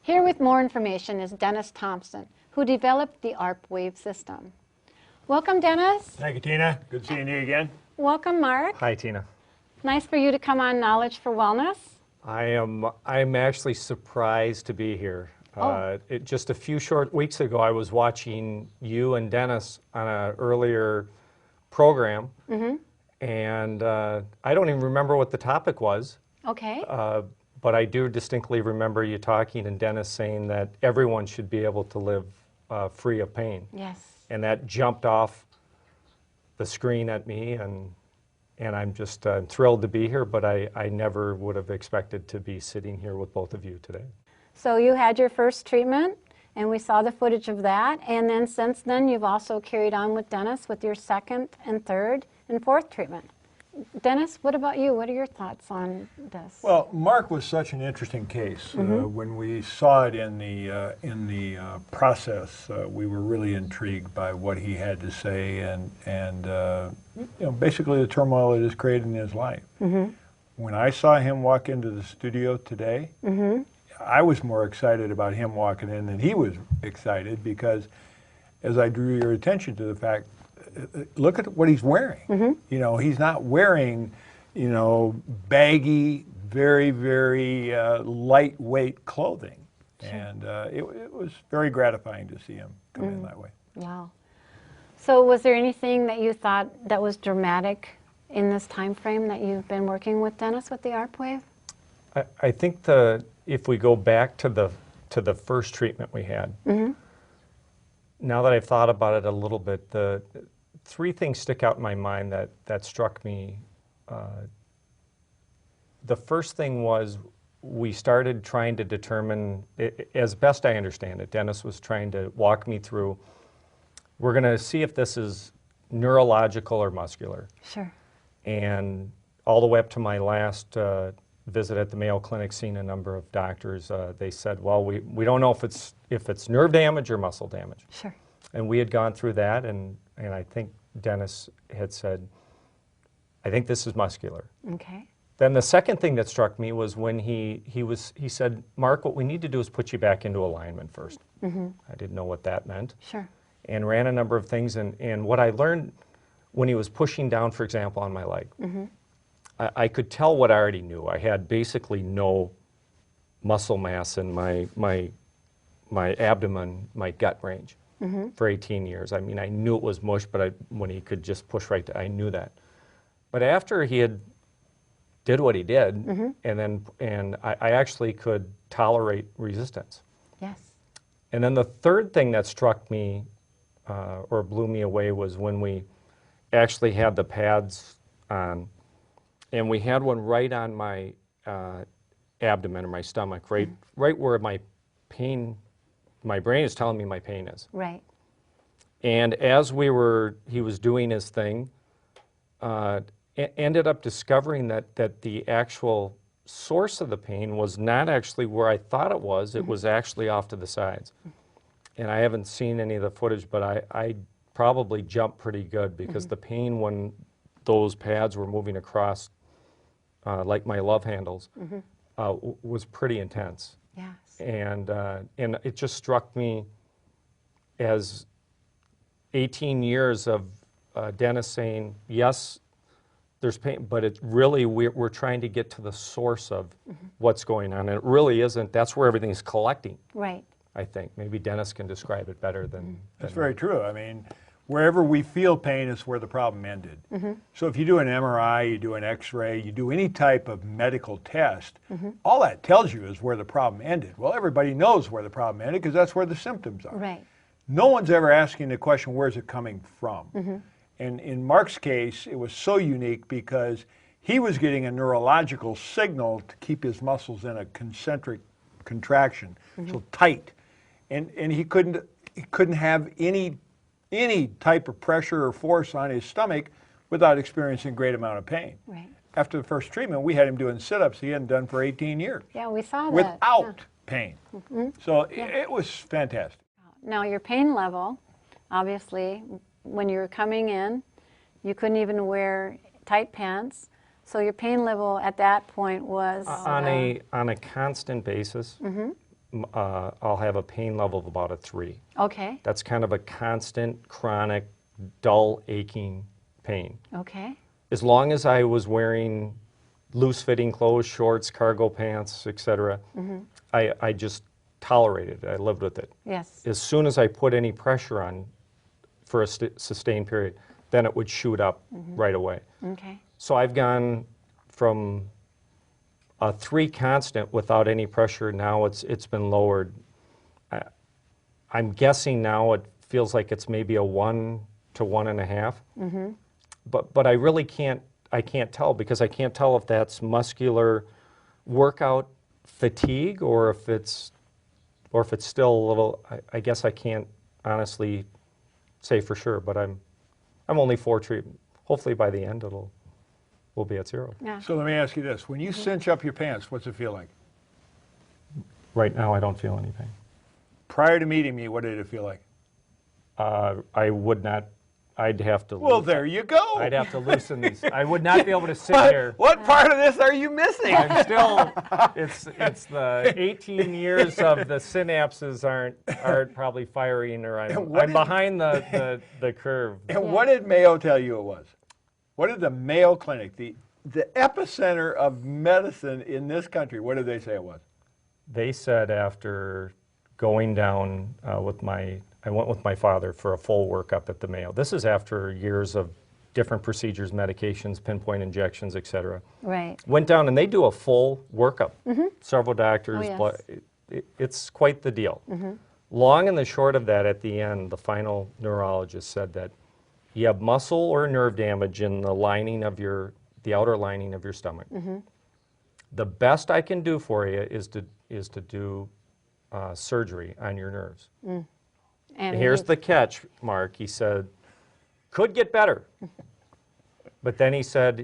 Here with more information is Dennis Thompson, who developed the ARP wave system. Welcome, Dennis. Thank you, Tina. Good seeing you again. Welcome, Mark. Hi, Tina. Nice for you to come on Knowledge for Wellness. I'm actually surprised to be here. Just a few short weeks ago, I was watching you and Dennis on an earlier program, and I don't even remember what the topic was. Okay. But I do distinctly remember you talking and Dennis saying that everyone should be able to live free of pain. Yes. And that jumped off the screen at me, and I'm just thrilled to be here, but I never would have expected to be sitting here with both of you today. So you had your first treatment, and we saw the footage of that, and then since then you've also carried on with Dennis with your second and third and fourth treatment. Dennis, what about you? What are your thoughts on this? Well, Mark was such an interesting case. When we saw it in the process, we were really intrigued by what he had to say, and you know, basically the turmoil it has created in his life. When I saw him walk into the studio today, I was more excited about him walking in than he was excited, because as I drew your attention to the fact, look at what he's wearing. You know, he's not wearing, you know, baggy, very, very lightweight clothing. And it was very gratifying to see him come in that way. Wow. So was there anything that you thought that was dramatic in this time frame that you've been working with Dennis with the ARP wave? I think if we go back to the first treatment we had, now that I've thought about it a little bit, the three things stick out in my mind that struck me. The first thing was we started trying to determine, as best I understand it, Dennis was trying to walk me through, we're going to see if this is neurological or muscular. Sure. And all the way up to my last visit at the Mayo Clinic, seeing a number of doctors, they said, well, we don't know if it's nerve damage or muscle damage. Sure. And we had gone through that, and I think Dennis had said, I think this is muscular. Okay. Then the second thing that struck me was when he said, Mark, what we need to do is put you back into alignment first. I didn't know what that meant. Sure. And ran a number of things, and what I learned when he was pushing down, for example, on my leg, I could tell what I already knew. I had basically no muscle mass in my abdomen, my gut range. For 18 years. I mean, I knew it was mush, but when he could just push right to, I knew that. But after he did what he did, and I actually could tolerate resistance. Yes. And then the third thing that struck me or blew me away was when we actually had the pads on, and we had one right on my abdomen or my stomach, right where my brain is telling me my pain is. Right. And as he was doing his thing, ended up discovering that the actual source of the pain was not actually where I thought it was. It was actually off to the sides. And I haven't seen any of the footage, but I probably jumped pretty good, because the pain when those pads were moving across, like my love handles, was pretty intense. Yes. And it just struck me as 18 years of Dennis saying, yes, there's pain, but it really, we're trying to get to the source of what's going on. And it really isn't, that's where everything's collecting. Right. I think. Maybe Dennis can describe it better than That's very true. I mean, wherever we feel pain is where the problem ended. So if you do an MRI, you do an X-ray, you do any type of medical test, all that tells you is where the problem ended. Well, everybody knows where the problem ended because that's where the symptoms are. Right. No one's ever asking the question, where's it coming from? And in Mark's case, it was so unique because he was getting a neurological signal to keep his muscles in a concentric contraction, so tight. And he couldn't have any type of pressure or force on his stomach without experiencing a great amount of pain. Right. After the first treatment, we had him doing sit-ups he hadn't done for 18 years. Yeah, we saw that. Without pain. So it was fantastic. Now your pain level, obviously, when you were coming in, you couldn't even wear tight pants. So your pain level at that point was on a constant basis. I'll have a pain level of about a 3. Okay, That's kind of a constant, chronic, dull, aching pain. okay, As long as I was wearing loose-fitting clothes, shorts, cargo pants, etc., I just tolerated it. I lived with it. yes, As soon as I put any pressure on for a sustained period, then it would shoot up right away. okay, So I've gone from a 3 constant without any pressure. Now it's been lowered. I'm guessing now it feels like it's maybe a 1 to 1.5. But I really can't tell, because I can't tell if that's muscular workout fatigue or if it's still a little. I guess I can't honestly say for sure. But I'm only 4 treatment. Hopefully by the end we'll be at 0. yeah. So let me ask you this. When you cinch up your pants, what's it feel like? Right now I don't feel any pain. Prior to meeting me, what did it feel like? I would not. I'd have to. Well, there you go. I'd have to loosen these. I would not be able to sit here. What part of this are you missing? I'm still. It's the 18 years of the synapses aren't probably firing, or I'm behind the curve. And what did Mayo tell you it was? What did the Mayo Clinic, the epicenter of medicine in this country, what did they say it was? They said after going down I went with my father for a full workup at the Mayo. This is after years of different procedures, medications, pinpoint injections, etc. Right. Went down and they do a full workup. Several doctors. Oh, yes. It's quite the deal. Long and the short of that, at the end, the final neurologist said that you have muscle or nerve damage in the lining of the outer lining of your stomach. The best I can do for you is to do surgery on your nerves. And Here's the catch, Mark. He said, could get better. But then he said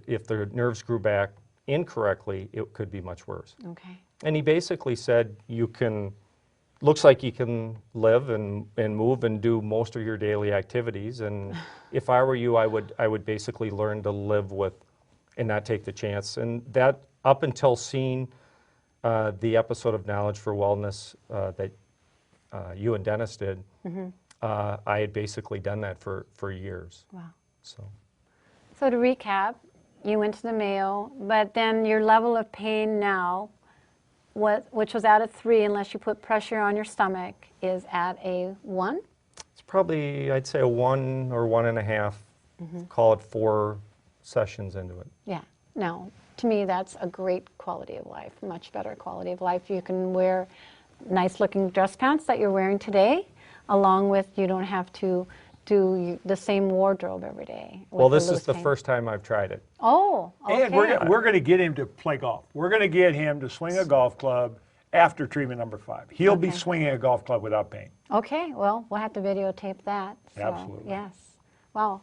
if the nerves grew back incorrectly, it could be much worse. Okay. And he basically said, looks like you can live and move and do most of your daily activities. And if I were you, I would basically learn to live with and not take the chance. And that, up until seeing the episode of Knowledge for Wellness that you and Dennis did, I had basically done that for years. Wow. So to recap, you went to the Mayo, but then your level of pain now, which was at a 3 unless you put pressure on your stomach, is at a 1? it's probably, I'd say, a 1 or 1.5, call it 4 sessions into it. Yeah. Now, to me, that's a great quality of life, much better quality of life. You can wear nice looking dress pants that you're wearing today, along with you don't have to do the same wardrobe every day. Well, this is the first time I've tried it. Oh, okay. And we're going to get him to play golf. We're going to get him to swing a golf club after treatment number 5. He'll be swinging a golf club without pain. Okay, well, we'll have to videotape that. So, Absolutely. Yes. Wow.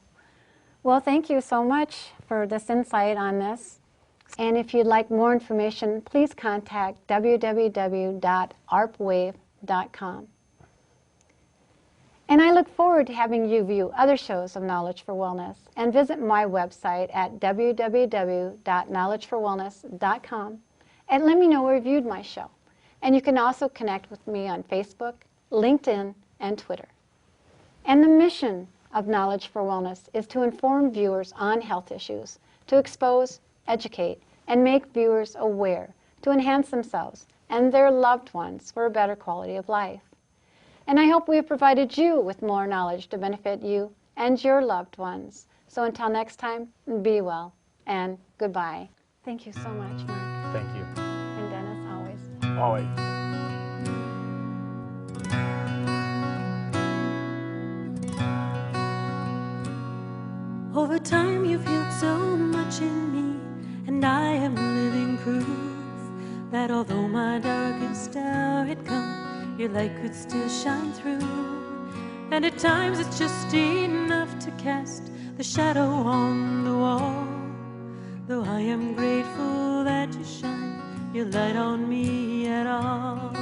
Well, thank you so much for this insight on this. And if you'd like more information, please contact www.arpwave.com. And I look forward to having you view other shows of Knowledge for Wellness and visit my website at www.knowledgeforwellness.com and let me know where you viewed my show. And you can also connect with me on Facebook, LinkedIn, and Twitter. And the mission of Knowledge for Wellness is to inform viewers on health issues, to expose, educate, and make viewers aware, to enhance themselves and their loved ones for a better quality of life. And I hope we have provided you with more knowledge to benefit you and your loved ones. So until next time, be well and goodbye. Thank you so much, Mark. Thank you. And Dennis, always. Always. Over time you've healed so much in me, and I am living proof that although my darkest hour had come, your light could still shine through. And at times it's just enough to cast the shadow on the wall. Though I am grateful that you shine your light on me at all.